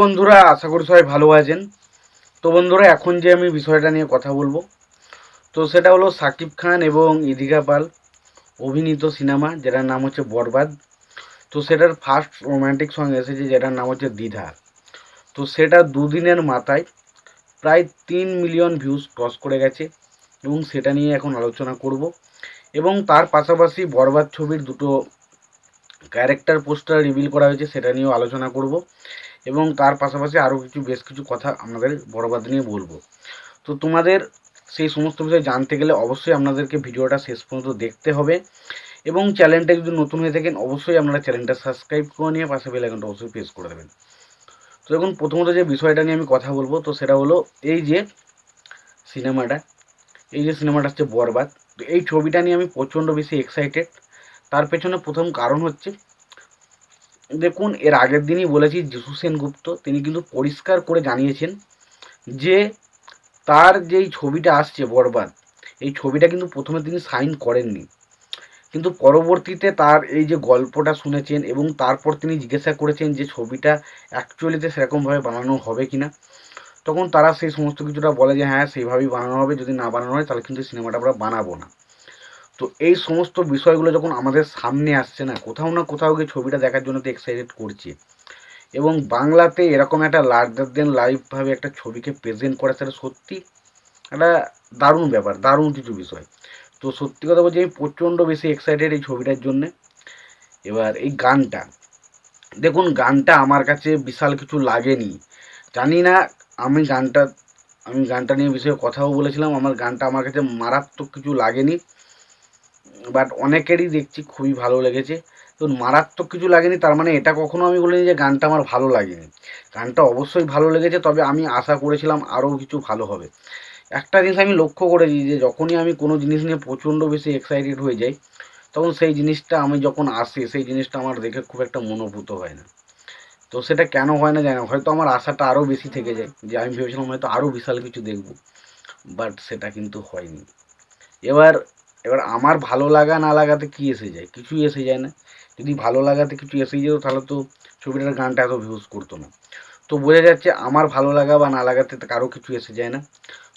বন্ধুরা, আশা করি সবাই ভালো আছেন। তো বন্ধুরা, এখন যে আমি বিষয়টা নিয়ে কথা বলবো, তো সেটা হলো সাকিব খান এবং ইদিকা পাল অভিনীত সিনেমা, যেটার নাম হচ্ছে বরবাদ। তো সেটার ফার্স্ট রোম্যান্টিক সং এসেছে, যেটার নাম হচ্ছে দ্বিধা। তো সেটা দুদিনের মাথায় প্রায় 3 মিলিয়ন ভিউজ ক্রস করে গেছে, এবং সেটা নিয়ে এখন আলোচনা করব। এবং তার পাশাপাশি বরবাদ ছবির দুটো ক্যারেক্টার পোস্টার রিভিল করা হয়েছে, সেটা নিয়েও আলোচনা করব। এবং তার পাশাপাশি আরও বেশ কিছু কথা আপনাদের বরবাদ নিয়ে বলবো। তো তোমাদের সেই সমস্ত বিষয় জানতে গেলে অবশ্যই আপনাদেরকে ভিডিওটা শেষ পর্যন্ত দেখতে হবে। এবং চ্যানেলটা যদি নতুন হয়ে থাকেন, অবশ্যই আপনারা চ্যানেলটা সাবস্ক্রাইব করে নিয়ে পাশে বেল আইকনটা অবশ্যই প্রেস করে দেবেন। তো এখন প্রথমত যে বিষয়টা নিয়ে আমি কথা বলবো, তো সেটা হলো সিনেমাটা এই যে সিনেমাটা হচ্ছে বরবাদ। তো এই ছবিটা নিয়ে আমি প্রচণ্ড বেশি এক্সাইটেড। তার পেছনে প্রথম কারণ হচ্ছে, দেখুন, এর আগের দিনই বলেছি, যিশু সেনগুপ্ত তিনি কিন্তু পরিষ্কার করে জানিয়েছেন যে তার যেই ছবিটা আসছে বরবাদ, এই ছবিটা কিন্তু প্রথমে তিনি সাইন করেননি। কিন্তু পরবর্তীতে তার এই যে গল্পটা শুনেছেন এবং তারপর তিনি জিজ্ঞাসা করেছেন যে ছবিটা অ্যাকচুয়ালিতে সেরকমভাবে বানানো হবে কি না, তখন তারা সেই সমস্ত কিছুটা বলে যে হ্যাঁ, সেইভাবেই বানানো হবে, যদি না বানানো হয় তাহলে কিন্তু সিনেমাটা আমরা বানাবো না। তো এই সমস্ত বিষয়গুলো যখন আমাদের সামনে আসছে না, কোথাও না কোথাও গিয়ে ছবিটা দেখার জন্য তো এক্সাইটেড করছে। এবং বাংলাতে এরকম একটা লার্জার দেন লাইভভাবে একটা ছবিকে প্রেজেন্ট করা, সেটা সত্যি একটা দারুণ ব্যাপার, দারুণ কিছু বিষয়। তো সত্যি কথা বলছি, আমি প্রচণ্ড বেশি এক্সাইটেড এই ছবিটার জন্যে। এবার এই গানটা, দেখুন, গানটা আমার কাছে বিশাল কিছু লাগেনি, জানি না। আমি গানটা আমি গানটা নিয়ে বিষয়ে কথাও বলেছিলাম, গানটা আমার কাছে মারাত্মক কিছু লাগেনি। বাট অনেকেরই দেখছি খুবই ভালো লেগেছে। তো মারাত্মক কিছু লাগেনি তার মানে এটা কখনো আমি বলিনি যে গানটা আমার ভালো লাগেনি। গানটা অবশ্যই ভালো লেগেছে, তবে আমি আশা করেছিলাম আরও কিছু ভালো হবে। একটা জিনিস আমি লক্ষ্য করেছি, যে যখনই আমি কোনো জিনিস নিয়ে প্রচণ্ড বেশি এক্সাইটেড হয়ে যাই, তখন সেই জিনিসটা আমি যখন আসে, সেই জিনিসটা আমার দেখে খুব একটা মনোভূত হয় না। তো সেটা কেন হয় না জানি না, হয়তো আমার আশাটা আরও বেশি থেকে যায়, যে আমি ভেবেছিলাম হয়তো আরও বিশাল কিছু দেখব, বাট সেটা কিন্তু হয়নি। এবার এবার আমার ভালো লাগা না লাগাতে কি এসে যায়? কিছুই এসে যায় না। যদি ভালো লাগাতে কিছু এসেই যেত, তাহলে তো ছবিটার গানটা এত ভিউজ করতো না। তো বোঝা যাচ্ছে আমার ভালো লাগা বা না লাগাতে কারো কিছু এসে যায় না।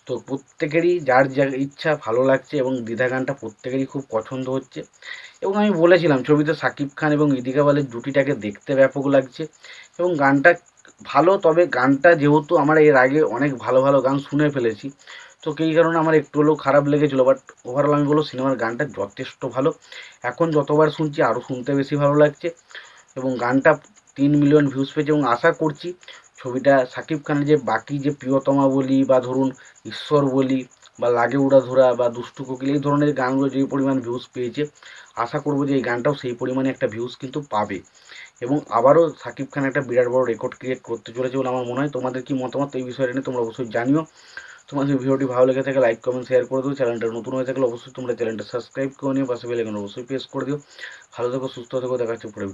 তো প্রত্যেকেরই যার যা ইচ্ছা ভালো লাগছে, এবং দ্বিধা গানটা প্রত্যেকেরই খুব পছন্দ হচ্ছে। এবং আমি বলেছিলাম ছবিতে সাকিব খান এবং ইদিকা পালের জুটিটাকে দেখতে ব্যাপক লাগছে, এবং গানটা ভালো। তবে গানটা যেহেতু আমরা এর আগে অনেক ভালো ভালো গান শুনে ফেলেছি, তো এই কারণে আমার একটু হলেও খারাপ লেগেছিলো। বাট ওভারঅল আমি বলবো সিনেমার গানটা যথেষ্ট ভালো। এখন যতবার শুনছি আরও শুনতে বেশি ভালো লাগছে। এবং গানটা 3 মিলিয়ন ভিউজ পেয়েছে, এবং আশা করছি ছবিটা সাকিব খানের যে বাকি যে প্রিয়তমা বলি, বা ধরুন ঈশ্বর বলি, বা লাগে উড়াধুরা, বা দুষ্টু কোকিল, এই ধরনের গানগুলো যে পরিমাণ ভিউজ পেয়েছে, আশা করবো যে এই গানটাও সেই পরিমাণে একটা ভিউজ কিন্তু পাবে। এবং আবারও সাকিব খান একটা বিরাট বড় রেকর্ড ক্রিয়েট করতে চলেছে বলে আমার মনে হয়। তোমাদের কি মতামত এই বিষয়টা নিয়ে তোমরা অবশ্যই জানিও। তোমাদের ভিডিওটি ভালো লেগে থাকে লাইক কমেন্ট শেয়ার করে দিও। চ্যানেলটা নতুন হয়ে থাকলে অবশ্যই তোমরা চ্যানেলটা সাবস্ক্রাইব করে নিও, পাশে বেল আইকন অবশ্যই প্রেস করে দিও। ভালো থেকো, সুস্থ থেকো, দেখা হচ্ছে পরে।